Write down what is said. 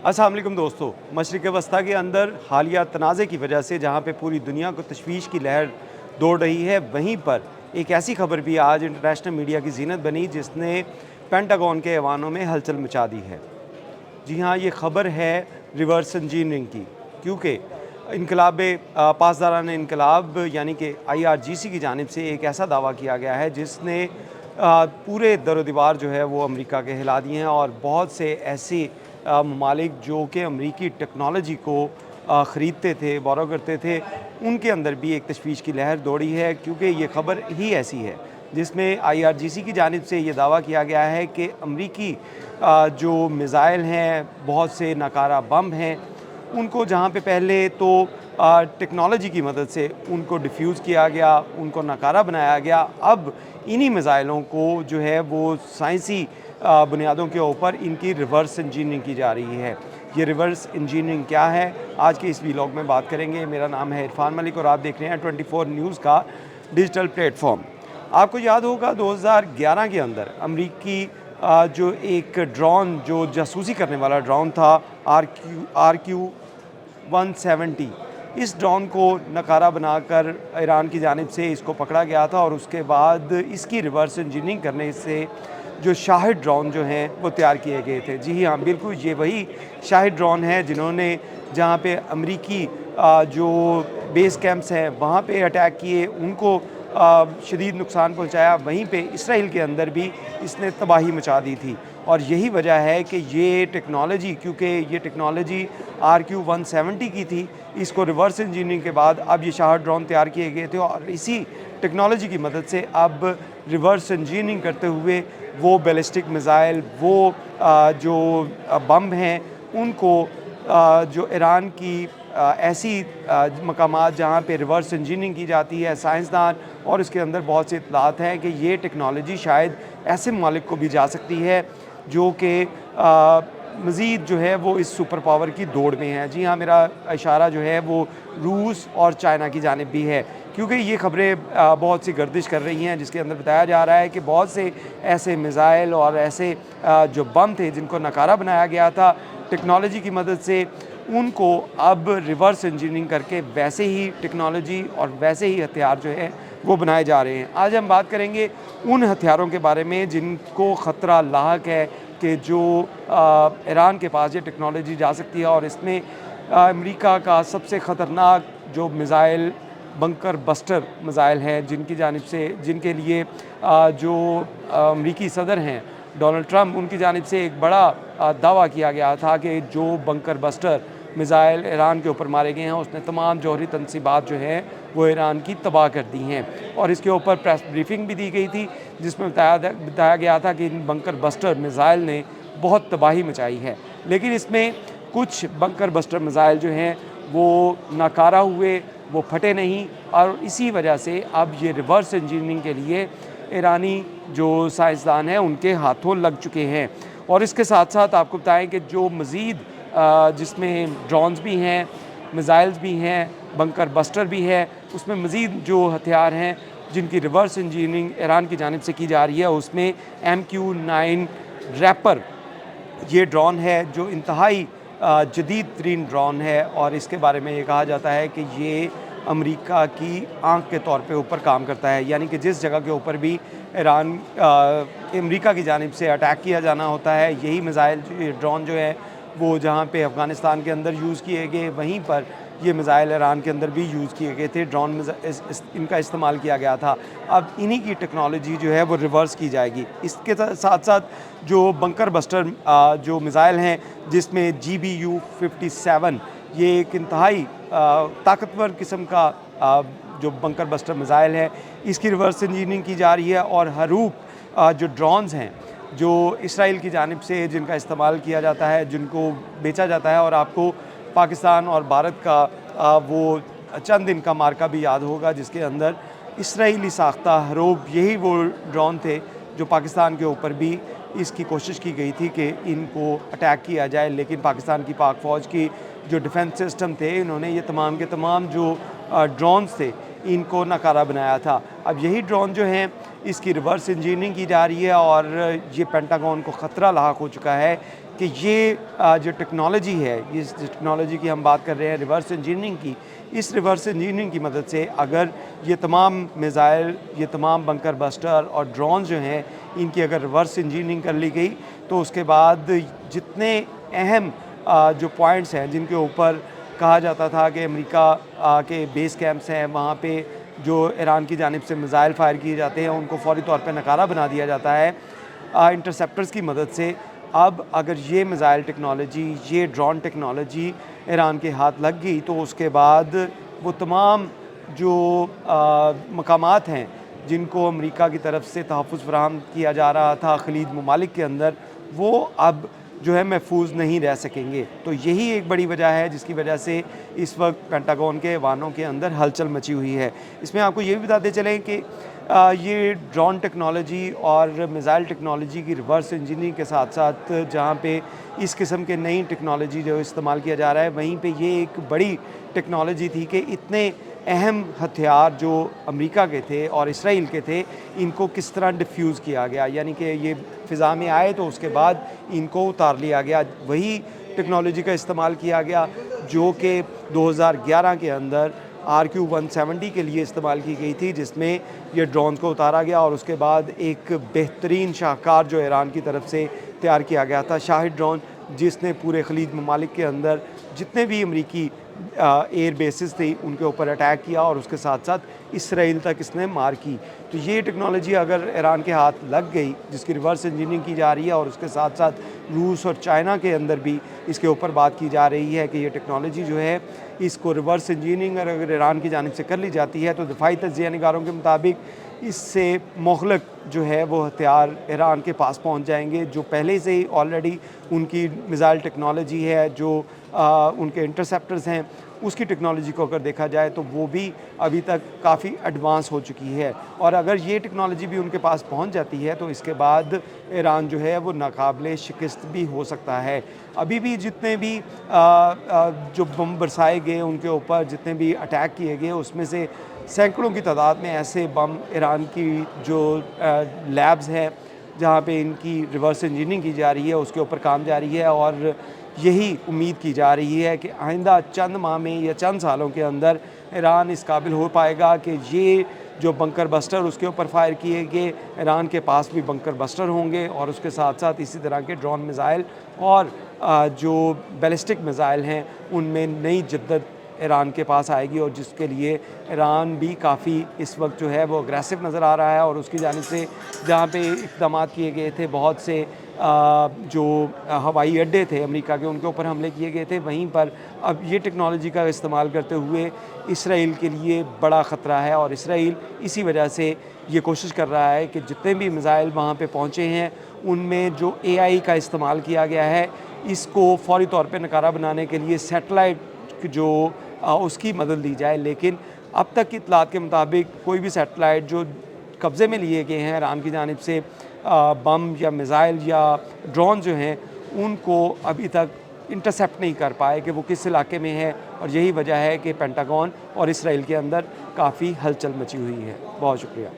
अस्सलाम वालेकुम दोस्तों। मशरिक़ वस्ता के अंदर हालिया तनाज़े की वजह से जहाँ पे पूरी दुनिया को तशवीश की लहर दौड़ रही है, वहीं पर एक ऐसी खबर भी आज इंटरनेशनल मीडिया की ज़ीनत बनी जिसने पेंटागन के ऐवानों में हलचल मचा दी है। जी हाँ, ये खबर है रिवर्स इंजीनियरिंग की, क्योंकि इनकलाब पासदारान इनकलाब यानी कि IRGC की जानिब से एक ऐसा दावा किया गया है जिसने पूरे दरो दीवार जो है वो अमेरिका के हिला दिए हैं और बहुत से ऐसे ममालिक जो कि अमरीकी टेक्नोलॉजी को ख़रीदते थे, बोरो करते थे, उनके अंदर भी एक तशवीश की लहर दौड़ी है, क्योंकि ये ख़बर ही ऐसी है जिसमें IRGC की जानिब से ये दावा किया गया है कि अमरीकी जो मिज़ाइल हैं, बहुत से नाकारा बम हैं, उनको जहाँ पे पहले तो टेक्नोलॉजी की मदद से उनको डिफ्यूज़ किया गया, उनको नाकारा बनाया गया, अब इन्हीं मिज़ाइलों को जो है वो साइंसी बुनियादों के ऊपर इनकी रिवर्स इंजीनियरिंग की जा रही है। ये रिवर्स इंजीनियरिंग क्या है, आज के इस वीलॉग में बात करेंगे। मेरा नाम है इरफान मलिक और आप देख रहे हैं 24 न्यूज़ का डिजिटल प्लेटफॉर्म। आपको याद होगा 2011 के अंदर अमरीकी जो एक ड्रोन जो जासूसी करने वाला ड्रोन था RQ-170, इस ड्रोन को नकारा बनाकर ईरान की जानिब से इसको पकड़ा गया था और उसके बाद इसकी रिवर्स इंजीनियरिंग करने से जो शाहिद ड्रोन जो हैं वो तैयार किए गए थे। जी हाँ, बिल्कुल ये वही शाहिद ड्रोन है जिन्होंने जहाँ पे अमरीकी जो बेस कैंप्स हैं वहाँ पे अटैक किए, उनको शदीद नुकसान पहुँचाया। वहीं पे इसराइल के अंदर भी इसने तबाही मचा दी थी और यही वजह है कि ये टेक्नोलॉजी, क्योंकि ये टेक्नोलॉजी RQ-170 की थी, इसको रिवर्स इंजीनियरिंग के बाद अब ये शाहिद ड्रोन तैयार किए गए थे और इसी टेक्नोलॉजी की मदद से अब रिवर्स इंजीनियरिंग करते हुए वो बैलिस्टिक मिज़ाइल, वो जो बम हैं, उनको जो ईरान की ऐसी मकामात जहाँ पे रिवर्स इंजीनियरिंग की जाती है, साइंसदान और इसके अंदर बहुत सी इत्तलात हैं कि ये टेक्नोलॉजी शायद ऐसे ममालिक को भी जा सकती है जो कि मज़ीद जो है वो इस सुपर पावर की दौड़ में है। जी हाँ, मेरा इशारा जो है वो रूस और चाइना की जानिब भी है, क्योंकि ये खबरें बहुत सी गर्दिश कर रही हैं जिसके अंदर बताया जा रहा है कि बहुत से ऐसे मिज़ाइल और ऐसे जो बम थे जिनको नकारा बनाया गया था टेक्नोलॉजी की मदद से, उनको अब रिवर्स इंजीनियरिंग करके वैसे ही टेक्नोलॉजी और वैसे ही हथियार जो है वो बनाए जा रहे हैं। आज हम बात करेंगे उन हथियारों के बारे में जिनको ख़तरा लाहक है कि जो ईरान के पास ये टेक्नोलॉजी जा सकती है और इसमें अमेरिका का सबसे ख़तरनाक जो मिज़ाइल बंकर बस्टर मिज़ाइल हैं, जिनकी जानिब से जिनके लिए जो अमरीकी सदर हैं डोनाल्ड ट्रंप, उनकी जानिब से एक बड़ा दावा किया गया था कि जो बंकर बस्टर मिज़ाइल ईरान के ऊपर मारे गए हैं उसने तमाम जौहरी तनसीबात जो हैं वो ईरान की तबाह कर दी हैं और इसके ऊपर प्रेस ब्रीफिंग भी दी गई थी जिसमें बताया गया था कि इन बंकर बस्टर मिज़ाइल ने बहुत तबाही मचाई है। लेकिन इसमें कुछ बंकर बस्टर मिज़ाइल जो हैं वो नाकारा हुए, वो फटे नहीं और इसी वजह से अब ये रिवर्स इंजीनियरिंग के लिए ईरानी जो साइंसदान हैं उनके हाथों लग चुके हैं। और इसके साथ साथ आपको बताएं कि जो मज़ीद जिसमें ड्रोन्स भी हैं, मिज़ाइल्स भी हैं, बंकर बस्टर भी है, उसमें मज़ीद जो हथियार हैं जिनकी रिवर्स इंजीनियरिंग ईरान की जानिब से की जा रही है, उसमें MQ-9 रैपर ये ड्रोन है जो इंतहाई जदीद तरीन ड्रोन है और इसके बारे में ये कहा जाता है कि ये अमेरिका की आंख के तौर पे ऊपर काम करता है, यानी कि जिस जगह के ऊपर भी ईरान अमेरिका की जानिब से अटैक किया जाना होता है, यही मिज़ाइल ड्रोन जो है वो जहाँ पे अफ़गानिस्तान के अंदर यूज़ किए गए, वहीं पर ये मिज़ाइल ईरान के अंदर भी यूज़ किए गए थे। इनका इस्तेमाल किया गया था। अब इन्हीं की टेक्नोलॉजी जो है वो रिवर्स की जाएगी। इसके साथ साथ जो बंकर बस्टर जो मिज़ाइल हैं जिसमें GBU-57 ये एक इंतहाई ताकतवर किस्म का जो बंकर बस्टर मिज़ाइल है, इसकी रिवर्स इंजीनियरिंग की जा रही है और हरूप जो ड्रोन्स हैं जो इसराइल की जानिब से जिनका इस्तेमाल किया जाता है, जिनको बेचा जाता है, और आपको पाकिस्तान और भारत का वो चंद दिन का मार्का भी याद होगा जिसके अंदर इसराइली साख्ता हरूप यही वो ड्रोन थे जो पाकिस्तान के ऊपर भी इसकी कोशिश की गई थी कि इनको अटैक किया जाए, लेकिन पाकिस्तान की पाक फ़ौज की जो डिफेंस सिस्टम थे इन्होंने ये तमाम के तमाम जो ड्रोन्स थे इनको नाकारा बनाया था। अब यही ड्रोन जो हैं इसकी रिवर्स इंजीनियरिंग की जा रही है और ये पेंटागन को ख़तरा लाहक हो चुका है कि ये जो टेक्नोलॉजी है, इस टेक्नोलॉजी की हम बात कर रहे हैं रिवर्स इंजीनियरिंग की, इस रिवर्स इंजीनियरिंग की मदद से अगर ये तमाम मिसाइल, ये तमाम बंकर बस्टर और ड्रोन जो हैं, इनकी अगर रिवर्स इंजीनियरिंग कर ली गई तो उसके बाद जितने अहम जो पॉइंट्स हैं जिनके ऊपर कहा जाता था कि अमेरिका के बेस कैंप्स हैं, वहाँ पे जो ईरान की जानिब से मिसाइल फायर किए जाते हैं उनको फ़ौरी तौर पे नकारा बना दिया जाता है इंटरसेप्टर्स की मदद से। अब अगर ये मिसाइल टेक्नोलॉजी, ये ड्रोन टेक्नोलॉजी ईरान के हाथ लग गई तो उसके बाद वो तमाम जो मकामात हैं जिनको अमेरिका की तरफ से तहफ़्फ़ुज़ फ़राहम किया जा रहा था खलीज ममालिक के अंदर, वो अब जो है महफूज नहीं रह सकेंगे। तो यही एक बड़ी वजह है जिसकी वजह से इस वक्त पेंटागन के ऐवानों के अंदर हलचल मची हुई है। इसमें आपको ये भी बताते चलें कि ये ड्रोन टेक्नोलॉजी और मिसाइल टेक्नोलॉजी की रिवर्स इंजीनियरिंग के साथ साथ जहाँ पे इस किस्म के नई टेक्नोलॉजी जो इस्तेमाल किया जा रहा है, वहीं पे ये एक बड़ी टेक्नोलॉजी थी कि इतने अहम हथियार जो अमेरिका के थे और इसराइल के थे, इनको किस तरह डिफ्यूज़ किया गया, यानी कि ये फ़िज़ा में आए तो उसके बाद इनको उतार लिया गया। वही टेक्नोलॉजी का इस्तेमाल किया गया जो कि 2011 के अंदर RQ-170 के लिए इस्तेमाल की गई थी, जिसमें ये ड्रोन को उतारा गया और उसके बाद एक बेहतरीन शाहकार जो ईरान की तरफ से तैयार किया गया था, शाहिद ड्रोन, जिसने पूरे खलीज ममालिक के अंदर जितने भी अमरीकी एयर बेसिस थी उनके ऊपर अटैक किया और उसके साथ साथ इसराइल तक इसने मार की। तो ये टेक्नोलॉजी अगर ईरान के हाथ लग गई, जिसकी रिवर्स इंजीनियरिंग की जा रही है और उसके साथ साथ रूस और चाइना के अंदर भी इसके ऊपर बात की जा रही है कि ये टेक्नोलॉजी जो है इसको रिवर्स इंजीनियरिंग अगर ईरान की जानिब से कर ली जाती है तो दिफाई तज्ज़िया निगारों के मुताबिक इससे मुख़्तलिफ़ जो है वो हथियार ईरान के पास पहुंच जाएंगे, जो पहले से ही ऑलरेडी उनकी मिसाइल टेक्नोलॉजी है, जो उनके इंटरसेप्टर्स हैं, उसकी टेक्नोलॉजी को अगर देखा जाए तो वो भी अभी तक काफ़ी एडवांस हो चुकी है। और अगर ये टेक्नोलॉजी भी उनके पास पहुंच जाती है तो इसके बाद ईरान जो है वो नाकाबिले शिकस्त भी हो सकता है। अभी भी जितने भी जो बम बरसाए गए उनके ऊपर, जितने भी अटैक किए गए, उसमें से सैकड़ों की तादाद में ऐसे बम ईरान की जो लैब्स हैं जहाँ पे इनकी रिवर्स इंजीनियरिंग की जा रही है उसके ऊपर काम जारी है और यही उम्मीद की जा रही है कि आइंदा चंद माह में या चंद सालों के अंदर ईरान इस काबिल हो पाएगा कि ये जो बंकर बस्टर उसके ऊपर फायर किए गए, ईरान के पास भी बंकर बस्टर होंगे और उसके साथ साथ इसी तरह के ड्रोन मिसाइल और जो बैलिस्टिक मिसाइल हैं उनमें नई जिद्दत ईरान के पास आएगी और जिसके लिए ईरान भी काफ़ी इस वक्त जो है वो अग्रेसिव नज़र आ रहा है। और उसकी जानिब से जहाँ पे इक़दाम किए गए थे, बहुत से जो हवाई अड्डे थे अमेरिका के, उनके ऊपर हमले किए गए थे, वहीं पर अब ये टेक्नोलॉजी का इस्तेमाल करते हुए इसराइल के लिए बड़ा ख़तरा है। और इसराइल इसी वजह से ये कोशिश कर रहा है कि जितने भी मिसाइल वहाँ पे पहुँचे हैं उनमें जो AI का इस्तेमाल किया गया है, इसको फ़ौरी तौर पे नकारा बनाने के लिए सैटेलाइट जो उसकी मदद ली जाए। लेकिन अब तक की इत्तलात के मुताबिक कोई भी सैटेलाइट जो कब्ज़े में लिए गए हैं ईरान की जानिब से, बम या मिसाइल या ड्रोन जो हैं, उनको अभी तक इंटरसेप्ट नहीं कर पाए कि वो किस इलाके में है। और यही वजह है कि पेंटागन और इसराइल के अंदर काफ़ी हलचल मची हुई है। बहुत शुक्रिया।